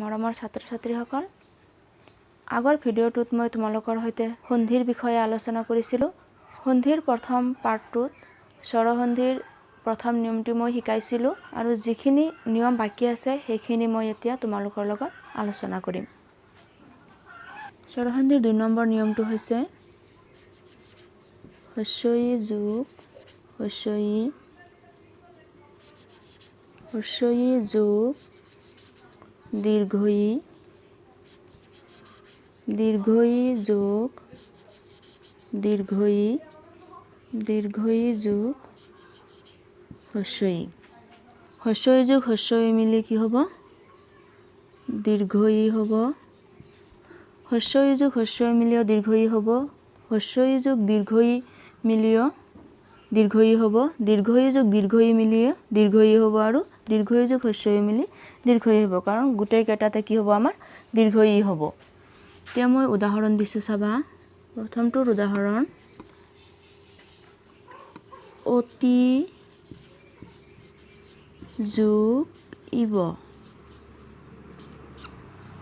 মৰমৰ ছাত্ৰ-ছাত্ৰীসকল, আগৰ ভিডিঅ'টোত মই তোমালোকৰ সৈতে সন্ধিৰ বিষয়ে আলোচনা কৰিছিলোঁ। সন্ধিৰ প্ৰথম পাৰ্টটোত স্বৰসন্ধিৰ প্ৰথম নিয়মটো মই শিকাইছিলোঁ আৰু যিখিনি নিয়ম বাকি আছে সেইখিনি মই এতিয়া তোমালোকৰ লগত আলোচনা কৰিম। স্বৰসন্ধিৰ 2 নম্বৰ নিয়মটো হৈছে হস্ৰ-ই যোগ হস্ৰ-ই, হস্ৰ-ই যোগ দীৰ্ঘ-ই, দীৰ্ঘ-ই যোগ দীৰ্ঘ-ই, দীৰ্ঘ-ই যোগ হস্ৰ-ই। হস্ৰ-ই যোগ হস্ৰ-ই মিলি কি হ'ব? দীৰ্ঘ-ই হ'ব। হস্ৰ-ই যোগ হস্ৰ-ই মিলিও দীৰ্ঘ-ই হ'ব। হস্ৰ-ই যোগ দীৰ্ঘ-ই মিলিও দীৰ্ঘ-ই হ'ব। দীৰ্ঘ-ই যোগ দীৰ্ঘ-ই মিলিও দীৰ্ঘ-ই হ'ব আৰু দীৰ্ঘ-ই যোগ হস্ৰ-ই মিলি দীৰ্ঘ-ই হ'ব, কাৰণ গোটেই কেইটাতে কি হ'ব? আমাৰ দীৰ্ঘ-ই হ'ব। এতিয়া মই উদাহৰণ দিছোঁ, চাবা। প্ৰথমটোৰ উদাহৰণ, অতি যোগ ইব।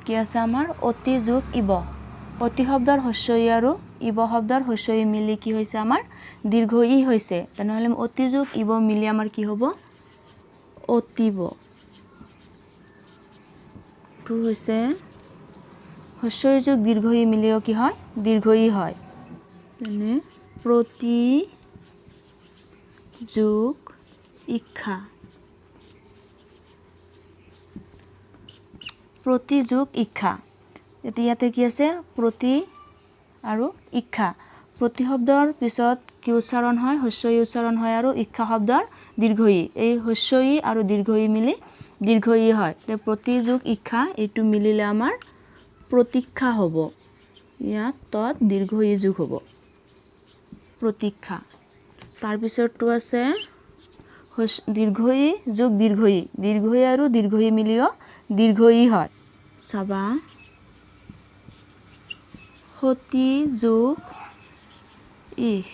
কি আছে আমাৰ? অতি যোগ ইব। অতি শব্দৰ হস্ৰ-ই আৰু ইব শব্দৰ হস্ৰ-ই মিলি কি হৈছে? আমাৰ দীৰ্ঘ-ই হৈছে। তেনেহ'লে অতি যোগ ইব মিলি আমাৰ কি হ'ব? অতিব। টো হৈছে হস্ৰ-ই যোগ দীৰ্ঘ-ই মিলিও কি হয়? দীৰ্ঘ-ই হয়। যেনে প্ৰতি যোগ ইক্ষা। প্ৰতি যোগ ইক্ষা। এতিয়া ইয়াতে কি আছে? প্ৰতি আৰু ইক্ষা। প্ৰতি শব্দৰ পিছত কি উচ্চাৰণ হয়? হস্ৰ-ই উচ্চাৰণ হয় আৰু ইক্ষা শব্দৰ দীৰ্ঘ-ই। এই হস্ৰ-ই আৰু দীৰ্ঘ-ই মিলি দীৰ্ঘ-ই হয়। প্ৰতি যোগ ইক্ষা এইটো মিলিলে আমাৰ প্ৰতীক্ষা হ'ব। ইয়াত তত দীৰ্ঘ-ই যোগ হ'ব, প্ৰতীক্ষা। তাৰপিছতটো আছে দীৰ্ঘ-ই যোগ দীৰ্ঘ-ই। দীৰ্ঘ-ই আৰু দীৰ্ঘ-ই মিলিও দীৰ্ঘ-ই হয়। চাবা, সতি যোগ ইহ।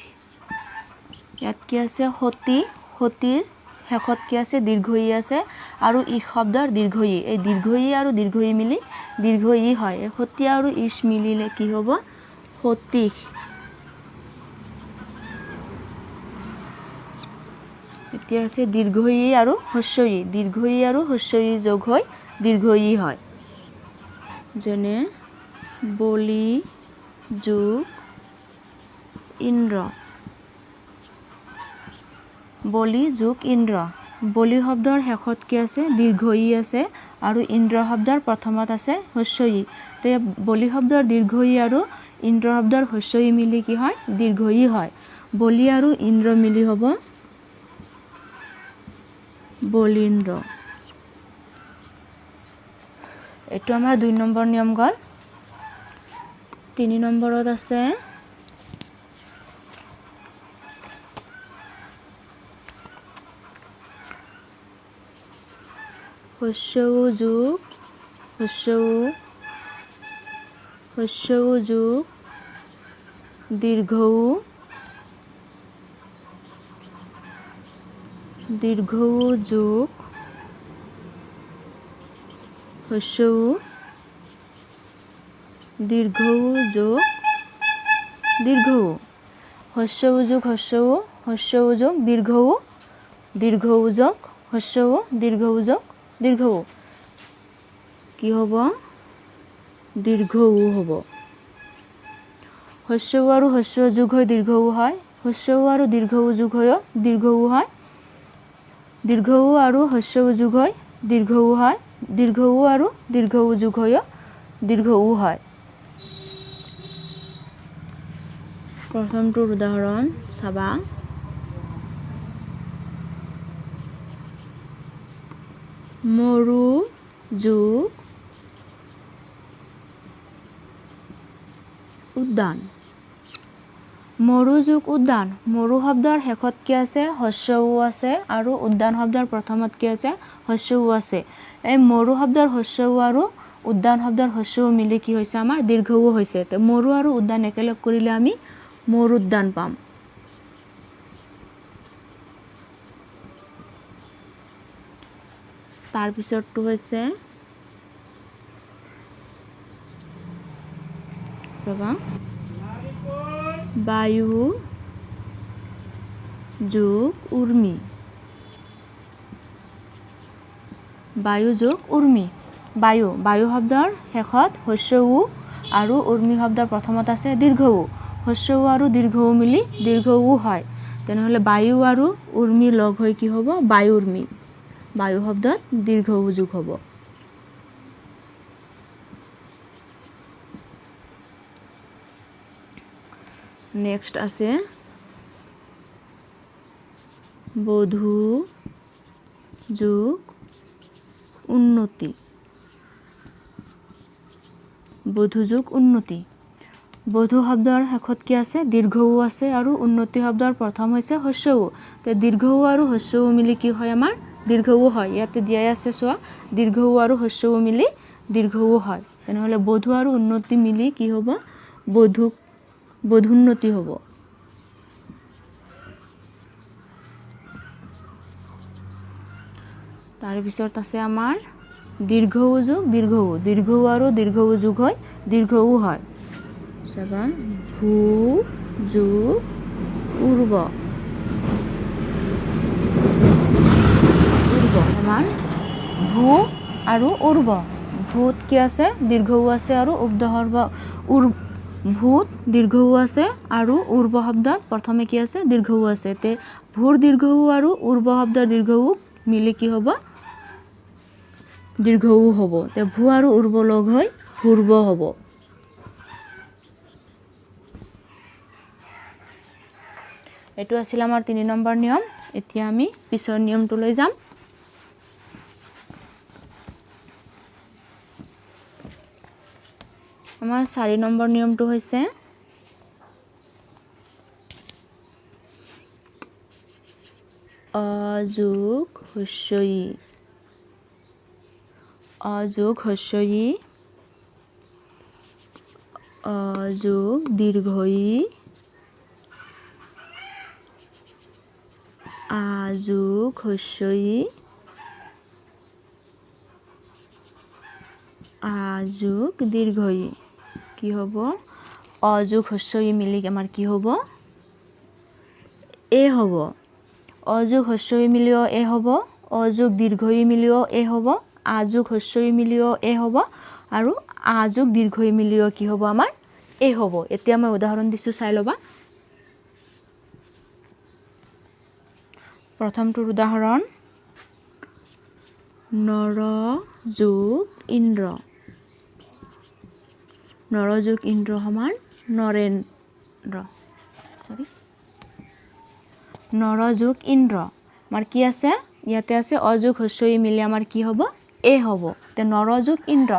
ইয়াত কি আছে? সতি। সতিৰ শেষত কি আছে? দীৰ্ঘ-ই আছে আৰু ইহ শব্দৰ দীৰ্ঘ-ই। এই দীৰ্ঘ-ই আৰু দীৰ্ঘ-ই মিলি দীৰ্ঘ-ই হয়। এই সতি আৰু ইছ মিলিলে কি হ'ব? সতিশ। এতিয়া আছে দীৰ্ঘ-ই আৰু হস্ৰ-ই। দীৰ্ঘ-ই আৰু হস্ৰ-ই যোগ হৈ দীৰ্ঘ-ই হয়। যেনে বলি যোগ ইন্দ্ৰ। বলি যোগ ইন্দ্ৰ। বলি শব্দৰ শেষত কি আছে? দীৰ্ঘ-ই আছে আৰু ইন্দ্ৰ শব্দৰ প্ৰথমত আছে হস্ৰ-ই। তে বলি শব্দৰ দীৰ্ঘ-ই আৰু ইন্দ্ৰ শব্দৰ হস্ৰ-ই মিলি কি হয়? দীৰ্ঘ-ই হয়। বলি আৰু ইন্দ্ৰ মিলি হ'ব বলীন্দ্ৰ। এইটো আমাৰ 2 নম্বৰ নিয়ম গ'ল। 3 নম্বৰত আছে হস্ৰ-উ যোগ হস্ৰ-উ, হস্ৰ-উ যোগ দীৰ্ঘ-উ, দীৰ্ঘ-উ যোগ হস্ৰ-উ, দীৰ্ঘ-উ যোগ দীৰ্ঘ-উ। হস্ৰ-উ যোগ হস্ৰ-উ, হস্ৰ-উ যোগ দীৰ্ঘ-উ, দীৰ্ঘ-উ যোগ হস্ৰ-উ, দীৰ্ঘ-উ যোগ দীৰ্ঘ-উ। কি হ'ব? দীৰ্ঘ-উ হ'ব। হস্ৰ-উ আৰু হস্ৰ-উ যোগ হৈ দীৰ্ঘ-উ হয়। হস্ৰ-উ আৰু দীৰ্ঘ-উ যোগ হৈও দীৰ্ঘ-উ হয়। দীৰ্ঘ-উ আৰু হস্ৰ-উ যোগ হৈ দীৰ্ঘ-উ হয়। দীৰ্ঘ-উ আৰু দীৰ্ঘ-উ যোগ হৈও দীৰ্ঘ-উ হয়। প্ৰথমটোৰ উদাহৰণ চাবা। মৰু যোগ উদ্যান। মৰু যোগ উদ্যান। মৰু শব্দৰ শেষত কি আছে? হস্ৰ-উ আছে আৰু উদ্যান শব্দৰ প্ৰথমত কি আছে? হস্ৰ-উ আছে। এই মৰু শব্দৰ হস্ৰ-উ আৰু উদ্যান শব্দৰ হস্ৰ-উ মিলি কি হৈছে? আমাৰ দীৰ্ঘ-উ হৈছে। তো মৰু আৰু উদ্যান একেলগ কৰিলে আমি মৰুদ্যান পাম। তাৰপিছতটো হৈছে চাবা বায়ু যোগ উৰ্মি বায়ু যোগ উৰ্মি বায়ু শব্দৰ শেষত হস্ৰ উ আৰু উৰ্মি শব্দৰ প্ৰথমত আছে দীৰ্ঘ উ হস্ৰ উ আৰু দীৰ্ঘ উ মিলি দীৰ্ঘ উ হয় তেনেহ'লে বায়ু আৰু উৰ্মি লগ হৈ কি হ'ব বায়ু উৰ্মি বায়ু শব্দত দীৰ্ঘ উ যোগ হ'ব নেক্সট আছে বধূ যোগ উন্নতি বধূ যোগ উন্নতি বধূ শব্দৰ শেষত কি আছে দীৰ্ঘ উ আছে আৰু উন্নতি শব্দৰ প্ৰথম হৈছে হস্ৰ উ তে দীৰ্ঘ উ আৰু হস্ৰ উ মিলি কি হয় আমাৰ দীৰ্ঘ উ হয় ইয়াতে দিয়াই আছে চোৱা দীৰ্ঘ উ আৰু হস্ৰ উ মিলি দীৰ্ঘ উ হয় তেনেহ'লে বধূ আৰু উন্নতি মিলি কি হ'ব বধুন্নতি হ'ব তাৰ পিছত আছে আমাৰ দীৰ্ঘ উ যোগ দীৰ্ঘ উ আৰু দীৰ্ঘ উ যোগ হয় দীৰ্ঘ উ হয় চাবা ভূ যোগ উৰ্ব আমাৰ ভূ আৰু উৰ্ব ভূত কি আছে দীৰ্ঘ উ আছে আৰু ভূত দীৰ্ঘ উ আছে আৰু উৰ্ব শব্দত প্ৰথমে কি আছে দীৰ্ঘ উ আছে তে ভূৰ দীৰ্ঘ উ আৰু উৰ্ব শব্দৰ দীৰ্ঘ উ মিলি কি হ'ব দীৰ্ঘ উ হ'ব তে ভূ আৰু উৰ্ব লগ হৈ ভূৰ্ব হ'ব এটো আছিল আমাৰ 3 নম্বৰ নিয়ম এতিয়া আমি পিছৰ নিয়মটো লৈ যাম আমাৰ 4 নম্বৰ নিয়মটো হৈছে অযোগ হস্ৰ ই অযোগ দীৰ্ঘ ই আযোগ হস্ৰ ই আযোগ দীৰ্ঘ ই কি হ'ব অযোগ হস্ৰ ই মিলি আমাৰ কি হ'ব এ হ'ব অযোগ হস্ৰ ই মিলিও এ হ'ব অযোগ দীৰ্ঘ ই মিলিও এ হ'ব আযোগ হস্ৰ ই মিলিও এ হ'ব আৰু আযোগ দীৰ্ঘ ই মিলিও কি হ'ব আমাৰ এ হ'ব এতিয়া মই উদাহৰণ দিছো চাই লবা প্ৰথমটোৰ উদাহৰণ নৰ যোগ ইন্দ্ৰ নৰ যোগ ইন্দ্ৰ সমান নৰেন্দ্ৰ নৰ যোগ ইন্দ্ৰ আমাৰ কি আছে ইয়াতে আছে অযোগ হস্ৰ ই মিলি আমাৰ কি হ'ব এ হ'ব তে নৰ যোগ ইন্দ্ৰ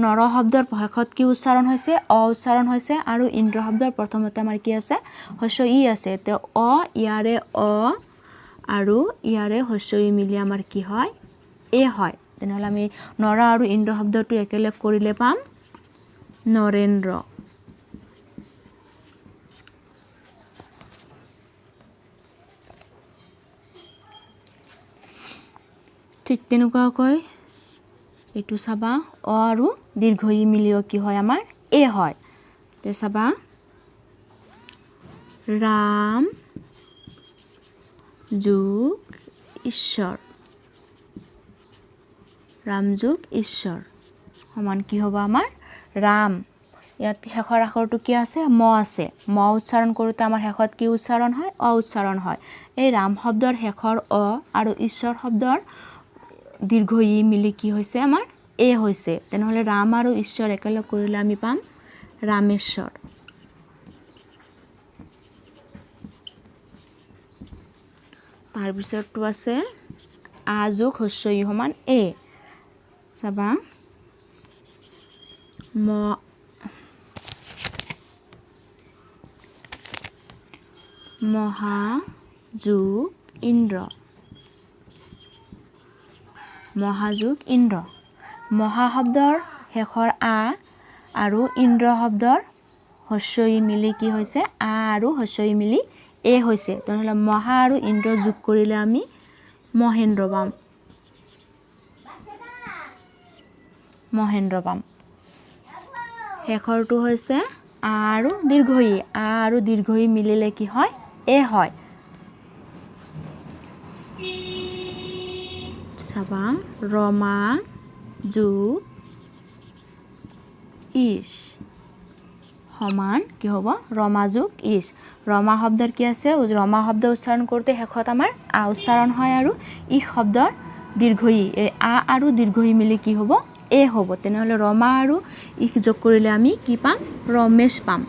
নৰ শব্দৰ শেষত কি উচ্চাৰণ হৈছে অ উচ্চাৰণ হৈছে আৰু ইন্দ্ৰ শব্দৰ প্ৰথমতে আমাৰ কি আছে হস্ৰ ই আছে তে অ ইয়াৰে অ আৰু ইয়াৰে হস্ৰ ই মিলি আমাৰ কি হয় এ হয় তেনেহ'লে আমি নৰ আৰু ইন্দ্ৰ শব্দটো একেলগ কৰিলে পাম নৰেন্দ্ৰ ঠিক তেনেকুৱাকৈ এইটো চাবা অ আৰু দীৰ্ঘ ই মিলিও কি হয় আমাৰ এ হয় তে চাবা ৰাম যোগ ঈশ্বৰ ৰাম যোগ ঈশ্বৰ সমান কি হ'ব আমাৰ ৰাম ইয়াত শেষৰ আখৰটো কি আছে ম আছে ম উচ্চাৰণ কৰোঁতে আমাৰ শেষত কি উচ্চাৰণ হয় অ উচ্চাৰণ হয় এই ৰাম শব্দৰ শেষৰ অ আৰু ঈশ্বৰ শব্দৰ দীৰ্ঘ ই মিলি কি হৈছে আমাৰ এ হৈছে তেনেহ'লে ৰাম আৰু ঈশ্বৰ একেলগ কৰিলে আমি পাম ৰামেশ্বৰ তাৰ পিছৰটো আছে আযোগ হস্ৰ ই সমান এ চাবা মহাযোগ ইন্দ্ৰ মহাযোগ ইন্দ্ৰ মহা শব্দৰ শেষৰ আ আৰু ইন্দ্ৰ শব্দৰ হস্ৰ ই মিলি কি হৈছে আ আৰু হস্ৰ ই মিলি এ হৈছে তেনেহ'লে মহা আৰু ইন্দ্ৰ যোগ কৰিলে আমি মহেন্দ্ৰ পাম শেষৰটো হৈছে আ আৰু দীৰ্ঘই আ আৰু দীৰ্ঘই মিলিলে কি হয় এ হয় চাবা ৰমা যোগ ইশ সমান কি হ'ব ৰমা যোগ ইশ ৰমা শব্দৰ কি আছে ৰমা শব্দ উচ্চাৰণ কৰোঁতে শেষত আমাৰ আ উচ্চাৰণ হয় আৰু ইশ শব্দৰ দীৰ্ঘই এই আ আৰু দীৰ্ঘই মিলি কি হ'ব এ হ'ব তেনেহ'লে ৰমা আৰু ইশ যোগ কৰিলে আমি কি পাম ৰমেশ পাম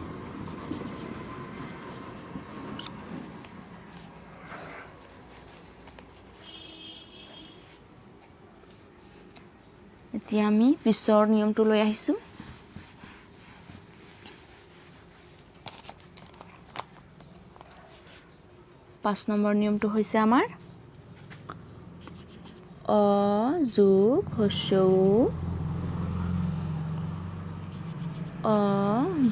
এতিয়া আমি পিছৰ নিয়মটো লৈ আহিছোঁ 5 নম্বৰ নিয়মটো হৈছে আমাৰ অ যোগ হস্য উ অ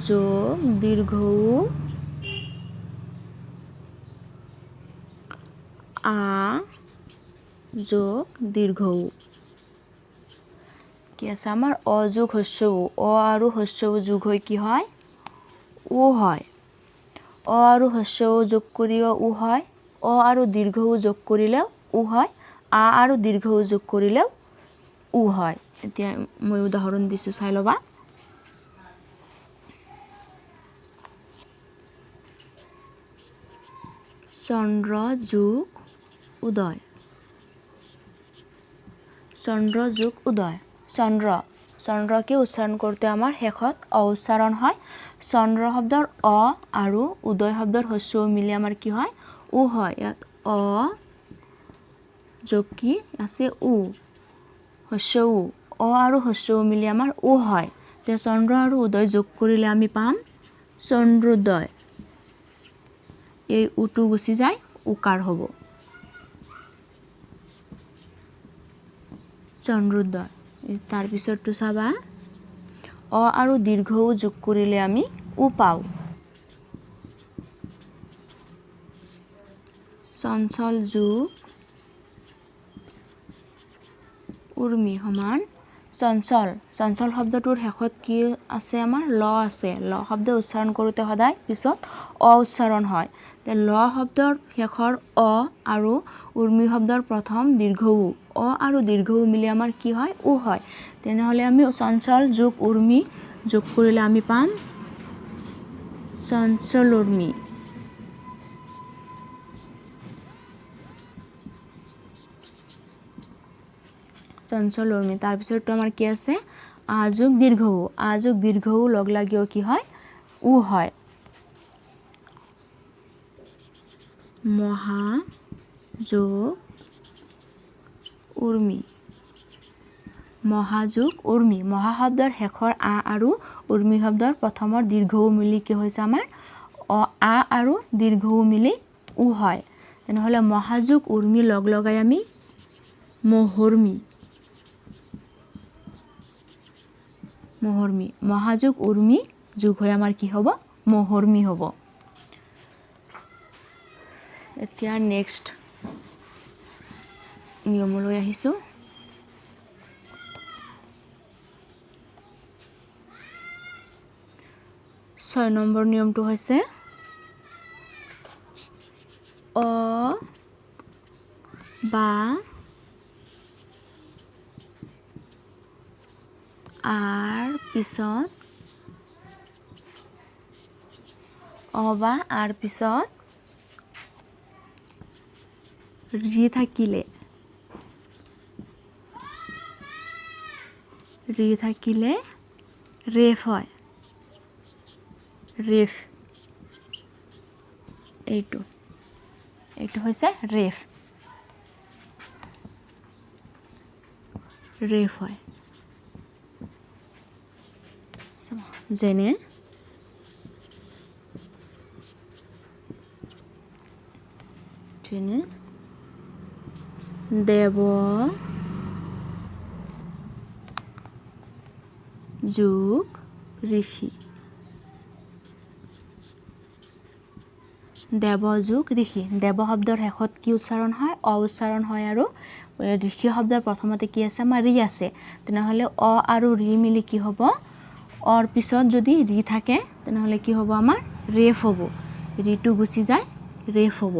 যোগ দীৰ্ঘ উ আ যোগ দীৰ্ঘ উ কি আছে আমাৰ অ যোগ হস্য উ অ আৰু হস্য উ যোগ হৈ কি হয় উ হয় অ আৰু হস্য উ যোগ কৰিও উ হয় অ আৰু দীৰ্ঘ উ যোগ কৰিলেও উ হয় আ আৰু দীৰ্ঘ উ যোগ কৰিলেও উ হয় এতিয়া মই উদাহৰণ দিছো চাই লবা চন্দ্ৰ যোগ উদয় চন্দ্ৰ যোগ উদয় চন্দ্ৰ চন্দ্ৰকে উচ্চাৰণ কৰোঁতে আমাৰ শেষত অ উচ্চাৰণ হয় চন্দ্ৰ শব্দৰ অ আৰু উদয় শব্দৰ হস্য উ মিলি আমাৰ কি হয় উ হয় ইয়াত অ যোগ কি আছে উ হস্য উ অ আৰু হস্য উ মিলি আমাৰ উ হয় তে চন্দ্ৰ আৰু উদয় যোগ কৰিলে আমি পাম চন্দ্ৰোদয় এই উটো গুচি যায় উকাৰ হ'ব চন্দ্ৰোদয় তাৰ পিছৰটো চাবা অ আৰু দীৰ্ঘ উ যোগ কৰিলে আমি উ পাওঁ চঞ্চল যোগ উৰ্মি সমান চঞ্চল চঞ্চল শব্দটোৰ শেষত কি আছে আমাৰ ল আছে ল শব্দ উচ্চাৰণ কৰোঁতে সদায় পিছত অ উচ্চাৰণ হয় তে ল শব্দৰ শেষৰ অ আৰু উৰ্মি শব্দৰ প্ৰথম দীৰ্ঘ উ অ আৰু দীৰ্ঘ উ মিলি আমাৰ কি হয় উ হয় তেনেহ'লে আমি চঞ্চল যোগ উৰ্মি যোগ কৰিলে আমি পাম চঞ্চল উৰ্মি চঞ্চল উৰ্মি তাৰ পিছৰটো আমাৰ কি আছে আ যোগ দীৰ্ঘ উ লগ লাগিও কি হয় উ হয় মহা যোগ উৰ্মি মহাযোগ উৰ্মি মহা শব্দৰ শেষৰ আ আৰু উৰ্মি শব্দৰ প্ৰথমৰ দীৰ্ঘ উ মিলি কি হৈছে আমাৰ অ আ আৰু দীৰ্ঘ উ মিলি উ হয় তেনেহ'লে মহাযোগ উৰ্মি লগ লগাই আমি মহৰ্মি মহাযোগ উৰ্মি যোগ হৈ আমাৰ কি হ'ব মহৰ্মি হ'ব এতিয়া নেক্সট নিয়মলৈ আহিছোঁ 6 নম্বৰ নিয়মটো হৈছে অ বা আৰ পিছত অ বা আৰ পিছত ৰি থাকিলে ৰেফ হয় ৰেফ এইটো হৈছে ৰেফ হয় যেনে দেৱ যোগ ঋষি দেৱ যোগ ঋষি দেৱ শব্দৰ শেষত কি উচ্চাৰণ হয় অ উচ্চাৰণ হয় আৰু ঋষি শব্দৰ প্ৰথমতে কি আছে আমাৰ ৰি আছে তেনেহ'লে অ আৰু ৰি মিলি কি হ'ব অৰ পিছত যদি ৰি থাকে তেনেহ'লে কি হ'ব আমাৰ ৰেফ হ'ব ৰিটো গুচি যায় ৰেফ হ'ব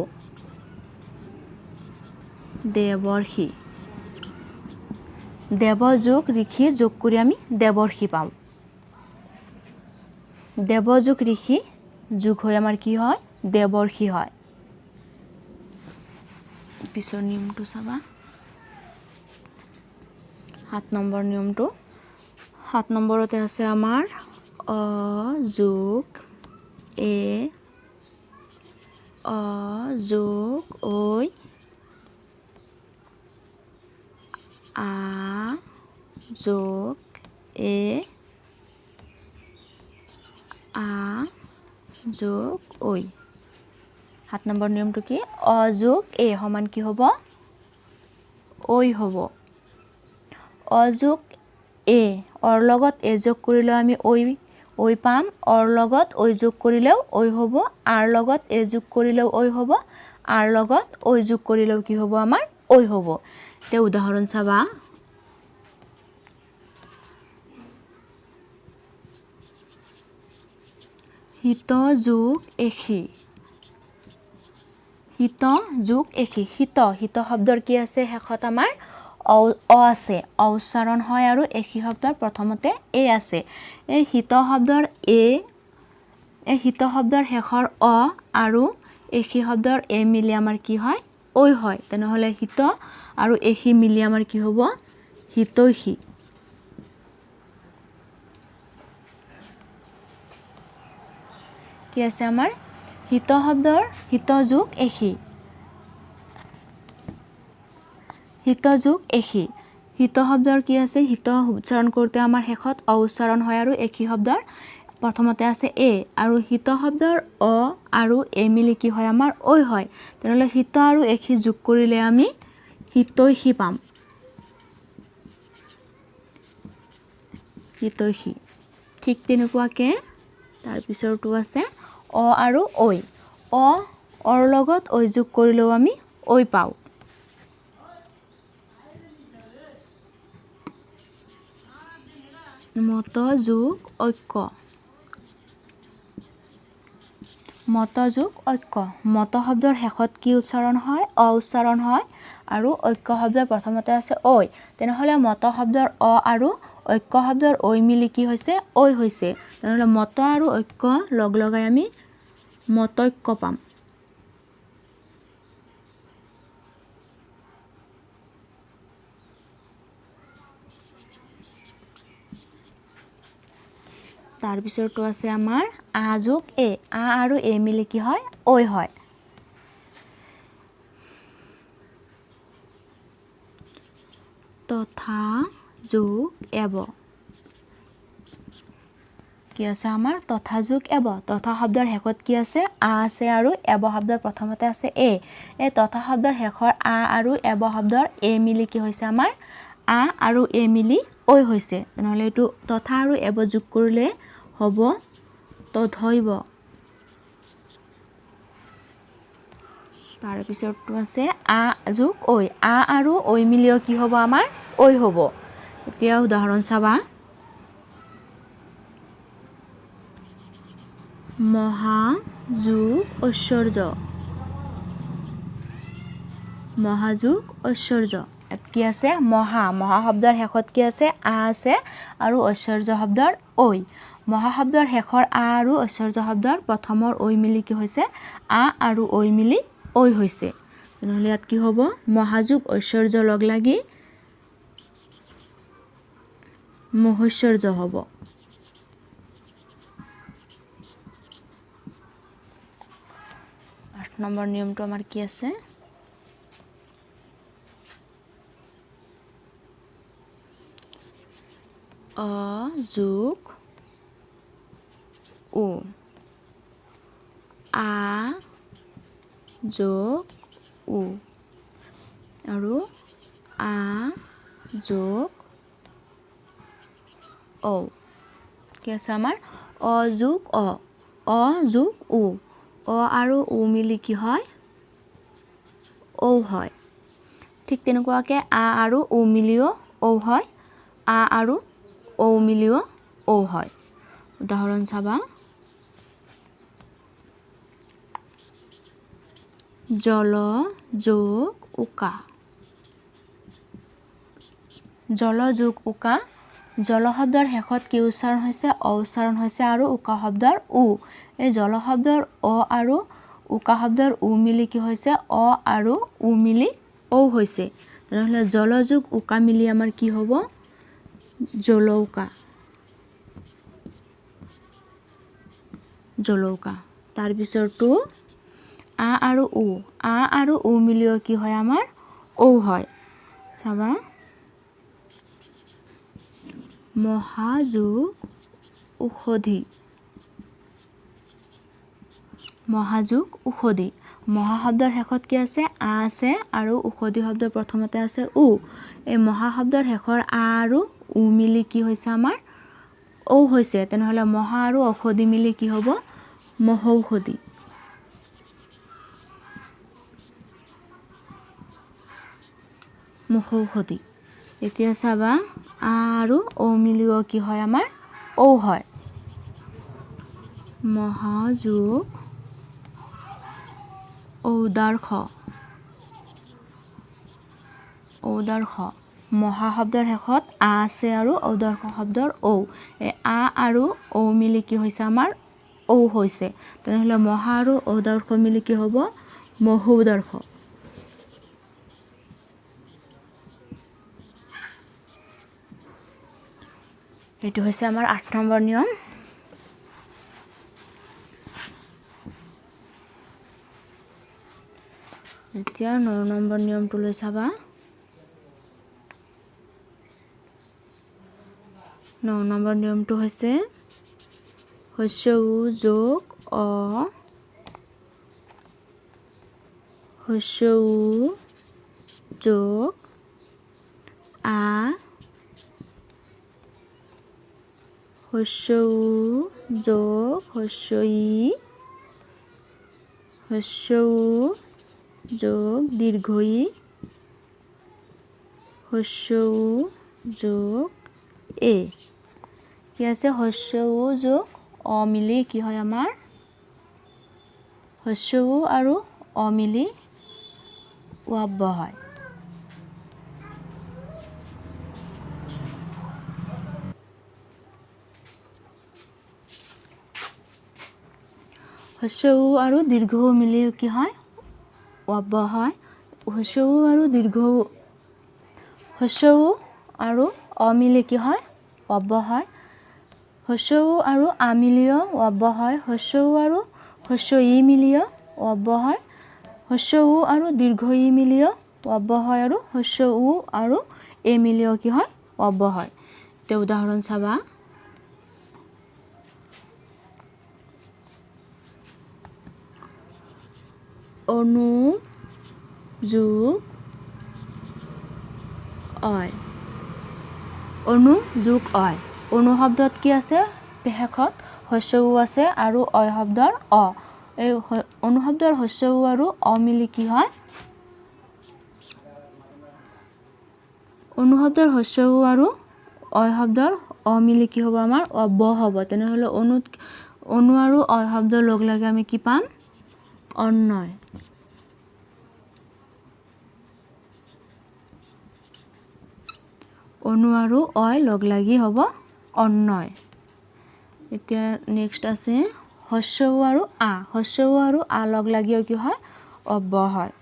দেৱৰ্ষি দেৱ যোগ ঋষি যোগ কৰি আমি দেৱৰ্ষি পাওঁ দেৱ যোগ ঋষি যোগ হৈ আমাৰ কি হয় দেৱৰ্ষি হয় পিছৰ নিয়মটো চাবা 7 নম্বৰ নিয়মটো 7 নম্বৰতে আছে আমাৰ অ যোগ এ অ যোগ ঐ আ যোগ এ আ যোগ ঐ 7 নম্বৰ নিয়মটো কি অ যোগ এ সমান কি হ'ব ঐ হ'ব অ যোগ এ অৰ লগত এ যোগ কৰিলে আমি ঐ পাম অৰ লগত ঐ যোগ কৰিলেও ঐ হ'ব আৰ লগত এ যোগ কৰিলেও ঐ হ'ব আৰ লগত ঐ যোগ কৰিলেও কি হ'ব আমাৰ ঐ হ'ব তে উদাহৰণ চাবা হিত যোগ এখি হিত যোগ এখি হিত শব্দৰ কি আছে শেষত আমাৰ অ আছে অ উচ্চাৰণ হয় আৰু এখি শব্দৰ প্ৰথমতে এ আছে এই হিত শব্দৰ শেষৰ অ আৰু এখি শব্দৰ এ মিলি আমাৰ কি হয় ঐ হয় তেনেহ'লে হিত আৰু এখি মিলি আমাৰ কি হ'ব হিতৈষি কি আছে আমাৰ হিত শব্দৰ হিত যোগ এখি হিত যোগ এখি হিত শব্দৰ কি আছে হিত উচ্চাৰণ কৰোঁতে আমাৰ শেষত অ উচ্চাৰণ হয় আৰু এখি শব্দৰ প্ৰথমতে আছে এ আৰু হিত শব্দৰ অ আৰু এ মিলি কি হয় আমাৰ ঐ হয় তেনেহ'লে হিত আৰু এখি যোগ কৰিলে আমি হিতৈষি পাম হিতৈষি ঠিক তেনেকুৱাকৈ তাৰপিছৰটো আছে অ আৰু ঐ অৰ লগত ঐ যোগ কৰিলেও আমি ঐ পাওঁ মত যোগ ঐক্য মত যোগ ঐক্য মত শব্দৰ শেষত কি উচ্চাৰণ হয় অ উচ্চাৰণ হয় আৰু ঐক্য শব্দৰ প্ৰথমতে আছে ঐ তেনেহ'লে মত শব্দৰ অ আৰু ঐক্য শব্দৰ ঐ মিলি কি হৈছে ঐ হৈছে তেনেহ'লে মত আৰু ঐক্য লগ লগাই আমি মতৈক্য পাম তাৰপিছৰটো আছে আমাৰ আ যোগ এ আ আৰু এ মিলি কি হয় ঐ হয় তথা যোগ এব কি আছে আমাৰ তথা যোগ এব তথা শব্দৰ শেষত কি আছে আ আছে আৰু এব শব্দৰ প্ৰথমতে আছে এ এই তথা শব্দৰ শেষৰ আ আৰু এব শব্দৰ এ মিলি কি হৈছে আমাৰ আ আৰু এ মিলি ঐ হৈছে তেনেহ'লে এইটো তথা আৰু এব যোগ কৰিলে হ'ব তথৈব তাৰপিছতটো আছে আ যোগ ঐ আ আৰু ঐ মিলিও কি হ'ব আমাৰ ঐ হ'ব এতিয়া উদাহৰণ চাবা মহা যোগ ঐশ্বৰ্য মহাযোগ ঐশ্বৰ্য কি আছে মহা শব্দৰ শেষত কি আছে আ আছে আৰু ঐশ্বৰ্য শব্দৰ ঐ মহা শব্দৰ শেষৰ আ আৰু ঐশ্বৰ্য শব্দৰ প্ৰথমৰ ঐ মিলি কি হৈছে আ আৰু ঐ মিলি ঐ হৈছে তেনেহ'লে ইয়াত কি হ'ব মহাযোগ ঐশ্বৰ্য লগ লাগি মহৈশ্বৰ্য হ'ব 8 নম্বৰ নিয়মটো আমাৰ কি আছে অ যোগ ও আ যোগ ও আৰু আ যোগ ও কি আছে আমাৰ অ যোগ অ যোগ ও অ আৰু ও মিলি কি হয় ও হয় ঠিক তেনেকুৱাকৈ আ আৰু ও মিলিও ও হয় আ আৰু ও মিলিও ও হয় উদাহৰণ চাবা জল যোগ উকা জল যোগ উকা জল শব্দৰ শেষত কি উচ্চাৰণ হৈছে অ উচ্চাৰণ হৈছে আৰু উকা শব্দৰ উ এই জল শব্দৰ অ আৰু উকা শব্দৰ উ মিলি কি হৈছে অ আৰু উ মিলি ও হৈছে তেনেহলে জল যোগ উকা মিলি আমাৰ কি হ'ব জলৌকা জলৌকা তাৰ পিছৰটো আ আৰু উ মিলিও কি হয় আমাৰ ও হয় চাবা মহাযোগ ঔষধি মহাযোগ ঔষধি মহা শব্দৰ শেষত কি আছে আ আছে আৰু ঔষধি শব্দৰ প্ৰথমতে আছে উ এই মহা শব্দৰ শেষৰ আ আৰু উ মিলি কি হৈছে আমাৰ ও হৈছে তেনেহলে মহা আৰু ঔষধি মিলি কি হ'ব মহৌষধি মহৌষধি এতিয়া চাবা আ আৰু ও মিলিও কি হয় আমাৰ ও হয় মহাযোগ ঔদাৰ্শ মহা শব্দৰ শেষত আ আছে আৰু ঔদাৰ্শ শব্দৰ ঔ এই আ আৰু ঔ মিলি কি হৈছে আমাৰ ঔ হৈছে তেনেহলে মহা আৰু ঔদাৰ্শ মিলি কি হ'ব মহৌদাৰ্শ এইটো হৈছে আমাৰ ৮ নম্বৰ নিয়ম এতিয়া ৯ নম্বৰ নিয়মটো লৈ চাবা ৯ নম্বৰ নিয়মটো হৈছে হস্য উ যোগ অ হস্য উ যোগ আ হস্য উ যোগ হস্য ই হস্য উ যোগ দীর্ঘ ই হস্য উ যোগ এ কি আছে হস্য উ যোগ অ মিলি কি হয় আমাৰ হস্য উ আৰু অ মিলি ওয়াব্য হয় হস্য উ আৰু দীৰ্ঘ উ মিলি কি হয় ওয়াব্য হয় হস্য উ আৰু দীৰ্ঘ উ হস্য উ আৰু অ মিলি কি হয় ওয়াব্য হয় হস্য উ আৰু আ মিলিও ওয়াব্য হয় হস্য উ আৰু হস্য ই মিলিও ওয়াব্য হয় হস্য উ আৰু দীৰ্ঘ ই মিলিও ওয়াব্য হয় আৰু হস্য উ আৰু এ মিলিও কি হয় ওয়াব্য হয় তে উদাহৰণ চাবা অনু যোগ অয় অনু যোগ অয় অনু শব্দত কি আছে শেষত হস্য উ আছে আৰু অয় শব্দৰ অ এই অনু শব্দৰ হস্য উ আৰু অ মিলি কি হয় অনু শব্দৰ হস্য উ আৰু অয় শব্দৰ অ মিলি কি হ'ব আমাৰ অব্য হ'ব তেনেহলে অনু আৰু অয় শব্দ লগ লাগি আমি কি পাম অন্যয় অনু আৰু অয় লগ লাগি হ'ব অন্যয় এতিয়া নেক্সট আছে হস্য উ আৰু আ হস্য উ আৰু আ লগ লাগিও কি হয় অব্য হয়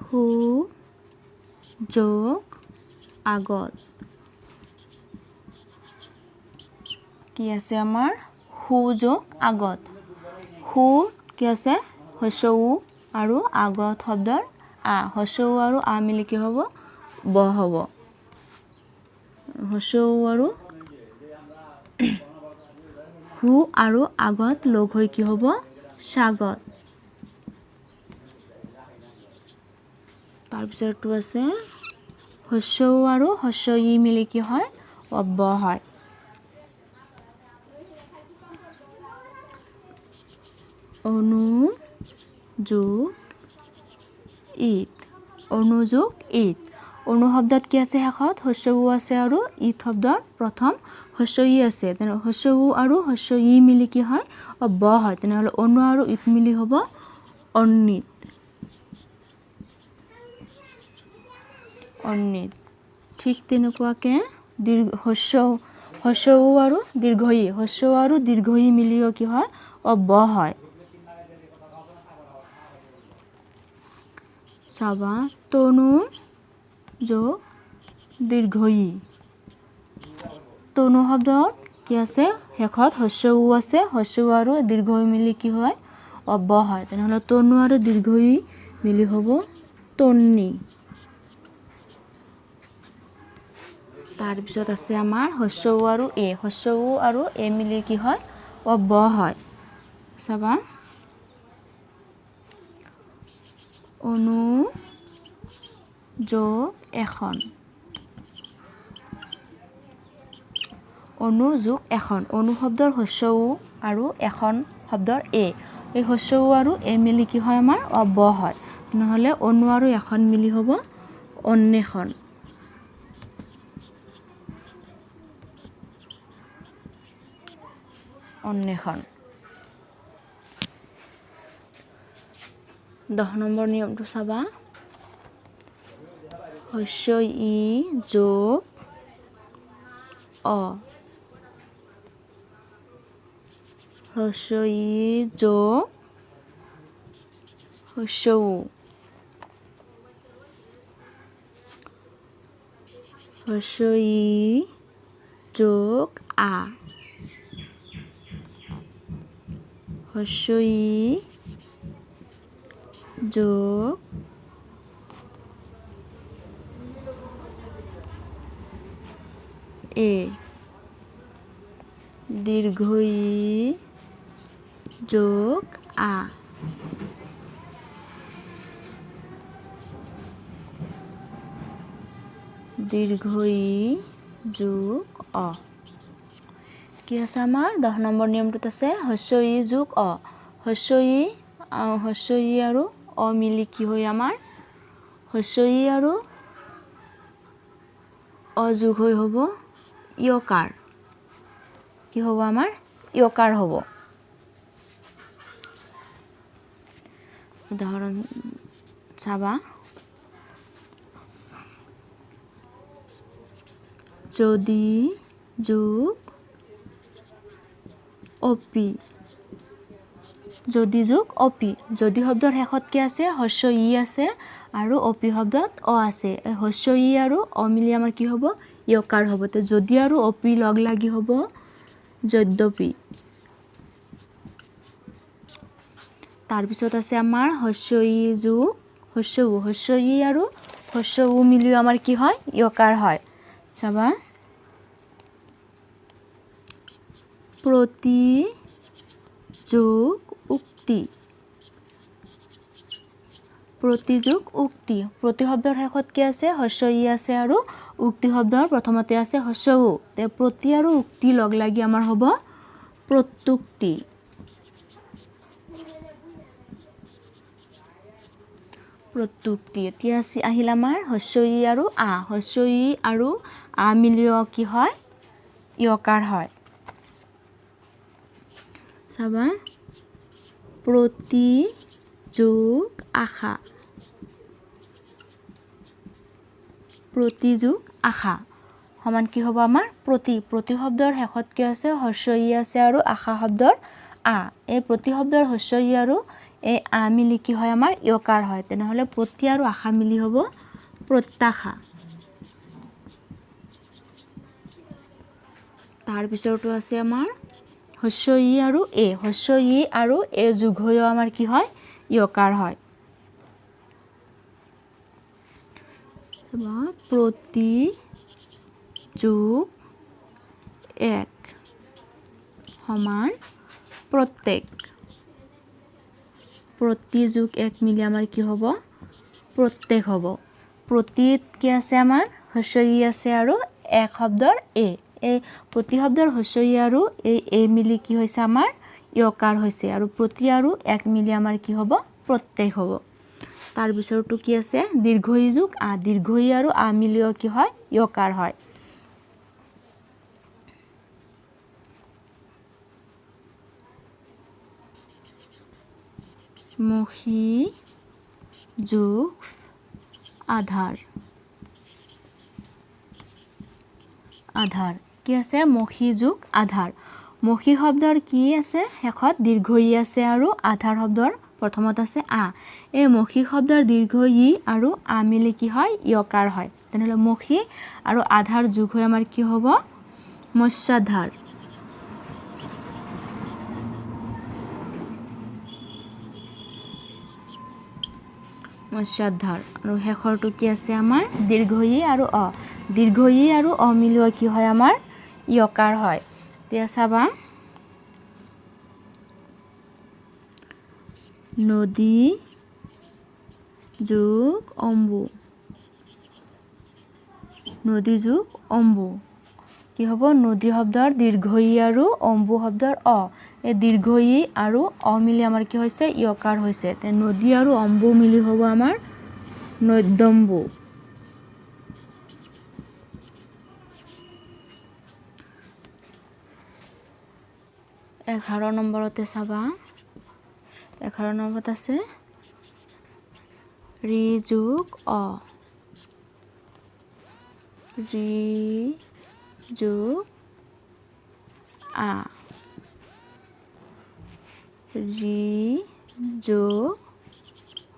হু যোগ আগত কি আছে আমাৰ হু যোগ আগত হু কি আছে হস্য উ আৰু আগত শব্দৰ আ হস্য উ আৰু আ মিলি কি হ'ব ব হ'ব হস্য উ আৰু হু আৰু আগত লগ হৈ কি হ'ব স্বাগত তাৰপিছৰটো আছে হস্য উ আৰু হস্য ই মিলি কি হয় অব্য হয় অনু যোগ ইত অনু যোগ ইত অনু শব্দত কি আছে শেষত হস্য উ আছে আৰু ই শব্দৰ প্ৰথম হস্য ই আছে তেনে হস্য উ আৰু হস্য ই মিলি কি হয় ব হয় তেনেহ'লে অনু আৰু ইত মিলি হ'ব অন্নিত অন্নিত ঠিক তেনেকুৱাকে হস্য উ আৰু দীৰ্ঘ ই হস্য উ আৰু দীৰ্ঘ ই মিলিও কি হয় ব হয় চাবা তনু যোগ দীৰ্ঘ ই তনু শব্দত কি আছে শেষত হস্য উ আছে হস্য উ আৰু দীৰ্ঘ ই মিলি কি হয় ব হয় তেনেহ'লে তনু আৰু দীৰ্ঘ ই মিলি হ'ব তন্নি তাৰপিছত আছে আমাৰ হস্য উ আৰু হস্য উ আৰু মিলি কি হয় ব হয় চাবা অনু যোগ এখন অনু যোগ এখন অনু শব্দৰ হস্য উ আৰু এখন শব্দৰ এই হস্য উ আৰু মিলি কি হয় আমাৰ ব হয় নহ'লে অনু আৰু এখন মিলি হ'ব অন্বেষণ অন্বেষণ 10 নম্বৰ নিয়মটো চাবা হস্য ই যোগ হস্য ই যোগ হস্য উ হস্য ই যোগ হস্য ই যোগ দীৰ্ঘ ই যোগ দীৰ্ঘ ই যোগ কি আছে আমাৰ 10 নম্বৰ নিয়মটোত আছে হস্য ই যোগ হস্য ই আৰু মিলি কি হয় আমাৰ হস্য ই আৰু যোগ হৈ হ'ব ইয়কাৰ কি হ'ব আমাৰ ইয়কাৰ হ'ব উদাহৰণ চাবা যদি যোগ অপি যদি যোগ অপি যদি শব্দৰ শেষত কি আছে হস্য ই আছে আৰু অপি শব্দত আছে হস্য ই আৰু মিলি আমাৰ কি হ'ব ইয়কাৰ হ'ব তে যদি আৰু অপি লগ লাগি হ'ব যদ্যপি তাৰপিছত আছে আমাৰ হস্য ই যোগ হস্য উ হস্য ই আৰু হস্য উ মিলি আমাৰ কি হয় ইয়কাৰ হয় চাবা প্ৰতি যোগ উক্তি প্ৰতি যোগ উক্তি প্ৰতি শব্দৰ শেষত কি আছে হস্য ই আছে আৰু উক্তি শব্দৰ প্ৰথমতে আছে হস্য উ তে প্ৰতি আৰু উক্তি লগ লাগি আমাৰ হ'ব প্ৰত্যুক্তি প্ৰত্যুক্তি এতিয়া আহিল আমাৰ হস্য ই আৰু হস্য ই আৰু মিলিও কি হয় ইয়কাৰ হয় চাবা প্ৰতি যোগ আশা প্ৰতি যোগ আশা সমান কি হ'ব আমাৰ প্ৰতি শব্দৰ শেষত কি আছে হস্য ই আছে আৰু আশা শব্দৰ এই প্ৰতি শব্দৰ হস্য ই আৰু এই মিলি কি হয় আমাৰ ইয়কাৰ হয় তেনেহ'লে প্ৰতি আৰু আশা মিলি হ'ব প্ৰত্যাশা তাৰপিছতো আছে আমাৰ হস্য ই আৰু হস্য ই আৰু যোগ হৈও আমাৰ কি হয় ইয়কাৰ হয় প্ৰতি যোগ এক সমান প্ৰত্যেক প্ৰতি যোগ এক মিলি আমাৰ কি হ'ব প্ৰত্যেক হ'ব প্ৰতিত কি আছে আমাৰ হস্য ই আছে আৰু এক শব্দৰ এই প্ৰতি শব্দৰ হস্য ই আৰু এই মিলি কি হৈছে আমাৰ ইয়কাৰ হৈছে আৰু প্ৰতি আৰু এক মিলি আমাৰ কি হ'ব প্ৰত্যেক হ'ব তাৰ পিছৰটো কি আছে দীৰ্ঘ ই যোগ আ দীৰ্ঘ ই আৰু আ মিলিও কি হয় য়কাৰ হয় মখি যোগ আধাৰ আধাৰ কি আছে মখি যোগ আধাৰ মখি শব্দৰ কি আছে শেষত দীৰ্ঘ ই আছে আৰু আধাৰ শব্দৰ প্ৰথমত আছে আ এই মখি শব্দৰ দীৰ্ঘ ই আৰু আ মিলি কি হয় য়কাৰ হয় তেনেহলে মখি আৰু আধাৰ যোগ হৈ আমাৰ কি হ'ব মৎস্যাধাৰ মৎস্যাধাৰ আৰু শেষৰটো কি আছে আমাৰ দীৰ্ঘ ই আৰু অ মিলোৱা কি হয় আমাৰ য়কাৰ হয় তেতিয়া চাবা নদী যোগ অম্বু নদী যোগ অম্বু কি হ'ব নদী শব্দৰ দীৰ্ঘ ই আৰু অম্বু শব্দৰ অ এই দীৰ্ঘ ই আৰু অ মিলি আমাৰ কি হৈছে য়কাৰ হৈছে তে নদী আৰু অম্বু মিলি হ'ব আমাৰ নদ্যম্বু 11 নম্বৰতে চাবা 11 নম্বৰত আছে ৰি যোগ অ ৰি যোগ আ ৰি যোগ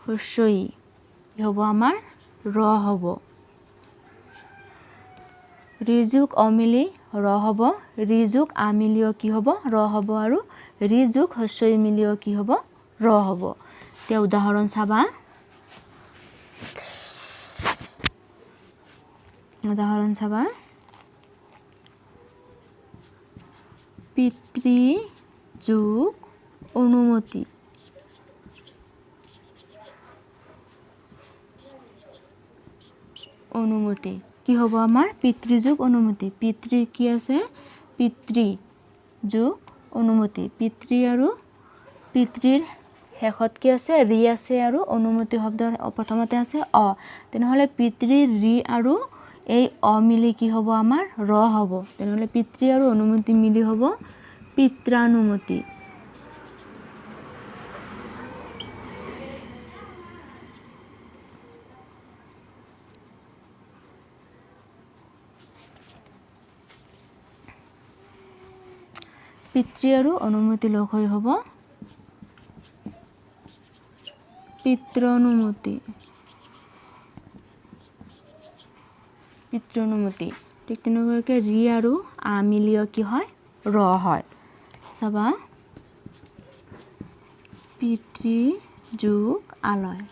হস্যই কি হ'ব আমাৰ ৰ হ'ব ৰি যোগ অ মিলি ৰ হ'ব ৰি যোগ আ মিলিও কি হ'ব ৰ হ'ব আৰু ৰি যোগ হস্যই মিলিও কি হ'ব ৰ হ'ব তে উদাহৰণ চাবা পিতৃ যোগ অনুমতি কি হ'ব আমাৰ পিতৃ যোগ অনুমতি পিতৃ কি আছে পিতৃ যোগ অনুমতি পিতৃ আৰু পিতৃৰ শেষত কি আছে ৰি আছে আৰু অনুমতি শব্দৰ প্ৰথমতে আছে অ তেনেহলে পিতৃৰ ৰি আৰু এই অ মিলি কি হ'ব আমাৰ ৰ হ'ব তেনেহলে পিতৃ আৰু অনুমতি মিলি হ'ব পিত্ৰানুমতি পিতৃ আৰু অনুমতি লগ হৈ হ'ব পিত্ৰানুমতি ঠিক তেনেকৈ ৰি আৰু আ মিলিও কি হয় ৰ হয় চাবা পিতৃ যোগ আলয়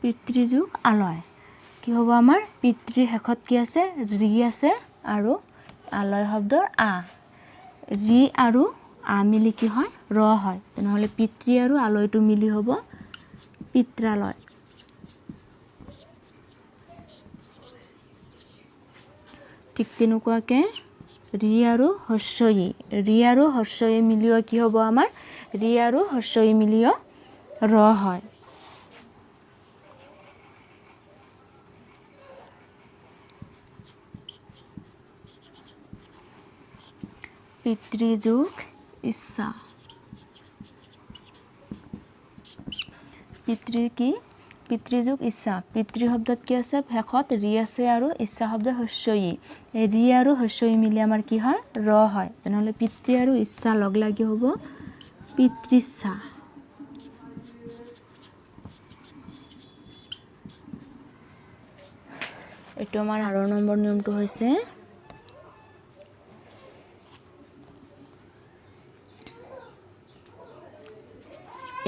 পিতৃ যোগ আলয় কি হ'ব আমাৰ পিতৃৰ শেষত কি আছে ৰি আছে আৰু আলয় শব্দৰ আ ৰি আৰু আ মিলি কি হয় ৰ হয় তেনেহলে পিতৃ আৰু আলয়টো মিলি হ'ব পিত্ৰালয় ঠিক তেনেকুৱাকে ৰি আৰু হস্যই মিলিও কি হ'ব আমাৰ ৰি আৰু হস্যই মিলিও ৰ হয় পিতৃ যোগ ইচ্ছা পিতৃ যোগ ইচ্ছা পিতৃ শব্দত কি আছে শেষত ৰি আছে আৰু ইচ্ছা শব্দ হস্যই এই ৰি আৰু হস্যই মিলি আমাৰ কি হয় ৰ হয় তেনেহলে পিতৃ আৰু ইচ্ছা লগ লাগি হ'ব পিতৃচ্ছা এইটো আমাৰ 11 নম্বৰ নিয়মটো হৈছে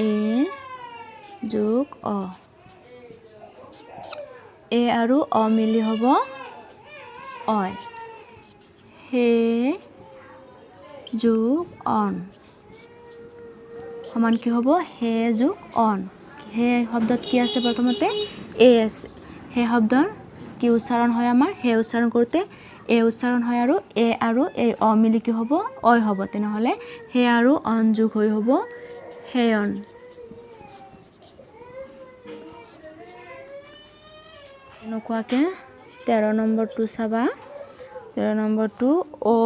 এ যোগ অ এ আৰু অ মিলি হ'ব অয় হে যোগ অন সমান কি হ'ব হে যোগ অন হে শব্দত কি আছে প্ৰথমতে এ আছে হে শব্দৰ কি উচ্চাৰণ হয় আমাৰ হে উচ্চাৰণ কৰোঁতে এ উচ্চাৰণ হয় আৰু এই অ মিলি কি হ'ব অয় হ'ব তেনেহ'লে হে আৰু অন যোগ হৈ হ'ব হেয়ন। এনেকুৱাকৈ 13 নম্বৰটো চাবা। 13 নম্বৰটো ঐ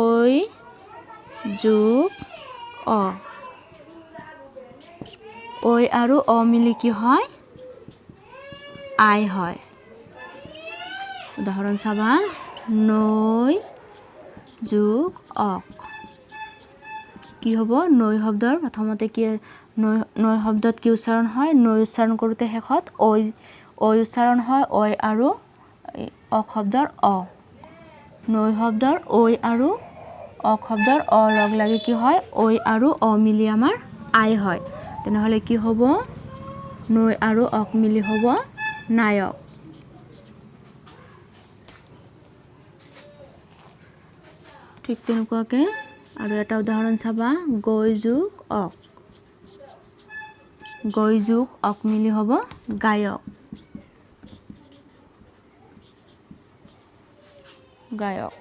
যোগ অ। ঐ আৰু অ মিলি কি হয়? আই হয়। উদাহৰণ চাবা। নৈ যোগ অক কি হ'ব? নৈ শব্দৰ প্ৰথমতে কি নৈ শব্দত কি উচ্চাৰণ হয়? নৈ উচ্চাৰণ কৰোঁতে শেষত ঐ উচ্চাৰণ হয়। ঐ আৰু অক শব্দৰ অ। নৈ শব্দৰ ঐ আৰু অক শব্দৰ অ লগ লাগি কি হয়? ঐ আৰু অ মিলি আমাৰ আই হয়। তেনেহ'লে কি হ'ব? নৈ আৰু অক মিলি হ'ব নায়ক। ঠিক তেনেকুৱাকৈ আৰু এটা উদাহৰণ চাবা। গৈ যোগ অক। গৈ যোগ অক মিলি হ'ব গায়ক। গায়ক।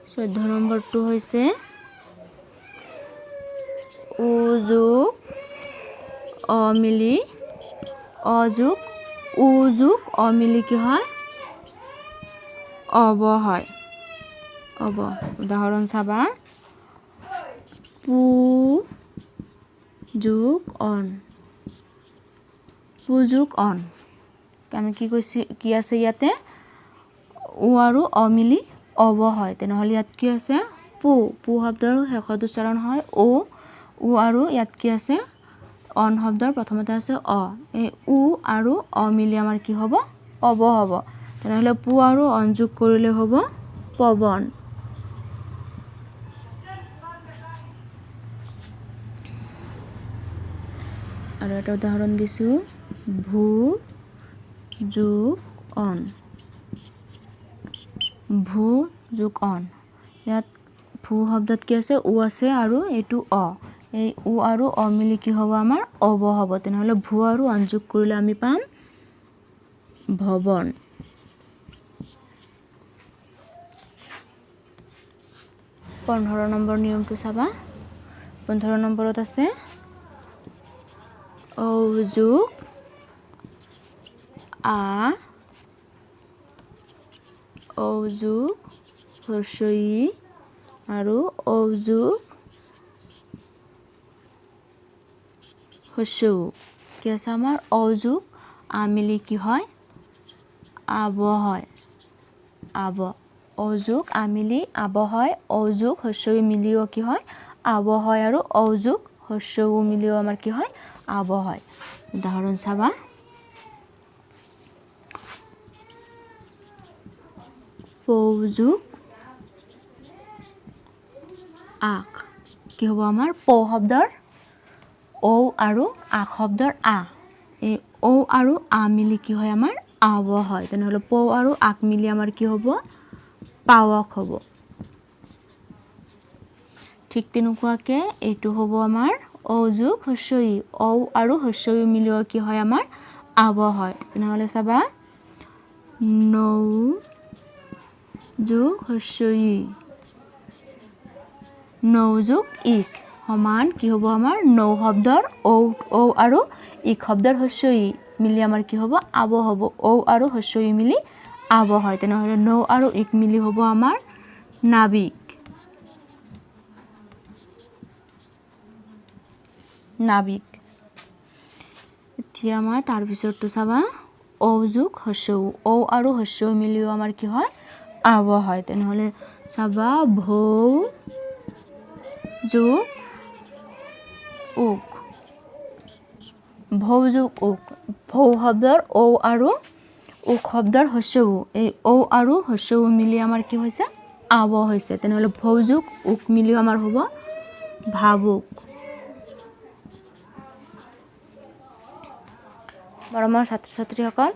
14 নম্বৰটো হৈছে উ যোগ অ মিলি অ যোগ উ যোগ অ মিলি কি হয়? অব হয়। অব। উদাহৰণ চাবা। পু যোগ অন। পু যোগ অন। আমি কি কৈছে? কি আছে ইয়াতে? উ আৰু অ মিলি অব হয়। তেনেহ'লে ইয়াত কি আছে? পু। পু শব্দৰ শেষত উচ্চাৰণ হয় ও। উ আৰু ইয়াত কি আছে? অন শব্দৰ প্ৰথমতে আছে অ। এই উ আৰু অ মিলি আমাৰ কি হ'ব? অব হ'ব। তেনেহ'লে পু আৰু অন যোগ কৰিলে হ'ব পৱন। আৰু এটা উদাহৰণ দিছোঁ। ভু যোগ অন। ভু যোগ অন। ইয়াত ভু শব্দত কি আছে? উ আছে আৰু এইটো অ। এই উ আৰু অ মিলি কি হ'ব আমাৰ? অব হ'ব। তেনেহ'লে ভু আৰু অন যোগ কৰিলে আমি পাম ভৱন। পোন্ধৰ নম্বৰ নিয়মটো চাবা। 15 নম্বৰত আছে ঔ যোগ আ ঔ যোগ হস্ৰই আৰু ঔ যোগ হস্ৰ উ। কি আছে আমাৰ? ঔ যোগ আ মিলি কি হয়? আব হয়। আব। ঔ যোগ আ মিলি আব হয়। ঔ যোগ হস্ৰ ই মিলিও কি হয়? আব হয়। আৰু ঔ যোগ হস্ৰ উ মিলিও আমাৰ কি হয়? আব হয়। উদাহৰণ চাবা। পৌ যোগ আক কি হ'ব আমাৰ? পৌ শব্দৰ ঔ আৰু আক শব্দৰ আ। এই ঔ আৰু আ মিলি কি হয় আমাৰ? আব হয়। তেনেহ'লে পৌ আৰু আক মিলি আমাৰ কি হ'ব? পাৱক হ'ব। ঠিক তেনেকুৱাকৈ এইটো হ'ব আমাৰ ঔ যোগ হস্ৰ ই। ঔ আৰু হস্ৰ ই মিলিও কি হয় আমাৰ? আব হয়। তেনেহ'লে চাবা। নৌ যোগ হস্ৰ ই। নৌ যোগ ইক সমান কি হ'ব আমাৰ? নৌ শব্দৰ ঔ আৰু ইক শব্দৰ হস্ৰ ই মিলি আমাৰ কি হ'ব? আব হ'ব। ঔ আৰু হস্ৰ ই মিলি আব হয়। তেনেহ'লে নৌ আৰু ইক মিলি হ'ব আমাৰ নাবিক। নাবিক। এতিয়া আমাৰ তাৰপিছতটো চাবা। ঔ যোগ হস্ৰ উ। ঔ আৰু হস্ৰ উ মিলিও আমাৰ কি হয়? আব হয়। তেনেহ'লে চাবা। ভৌ যোগ উক। ভৌ যোগ উক। ভৌ শব্দৰ ঔ আৰু উক শব্দৰ হস্ৰ উ। এই ঔ আৰু হস্ৰ উ মিলি আমাৰ কি হৈছে? আব হৈছে। তেনেহ'লে ভৌ যোগ উক মিলিও আমাৰ হ'ব ভাবুক। মৰমৰ ছাত্ৰ ছাত্ৰীসকল,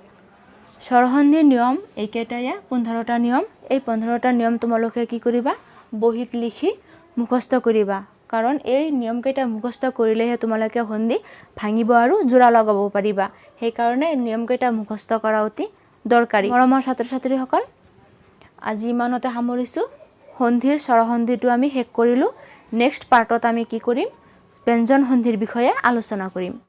স্বৰসন্ধিৰ নিয়ম এইকেইটায়ে 15টা নিয়ম। এই 15টা নিয়ম তোমালোকে কি কৰিবা? বহীত লিখি মুখস্থ কৰিবা। কাৰণ এই নিয়মকেইটা মুখস্থ কৰিলেহে তোমালোকে সন্ধি ভাঙিব আৰু যোৰা লগাব পাৰিবা। সেইকাৰণে নিয়মকেইটা মুখস্থ কৰা অতি দৰকাৰী। মৰমৰ ছাত্ৰ ছাত্ৰীসকল, আজি ইমানতে সামৰিছোঁ। সন্ধিৰ স্বৰসন্ধিটো আমি শেষ কৰিলোঁ। নেক্সট পাৰ্টত আমি কি কৰিম ব্যঞ্জন সন্ধিৰ বিষয়ে আলোচনা কৰিম।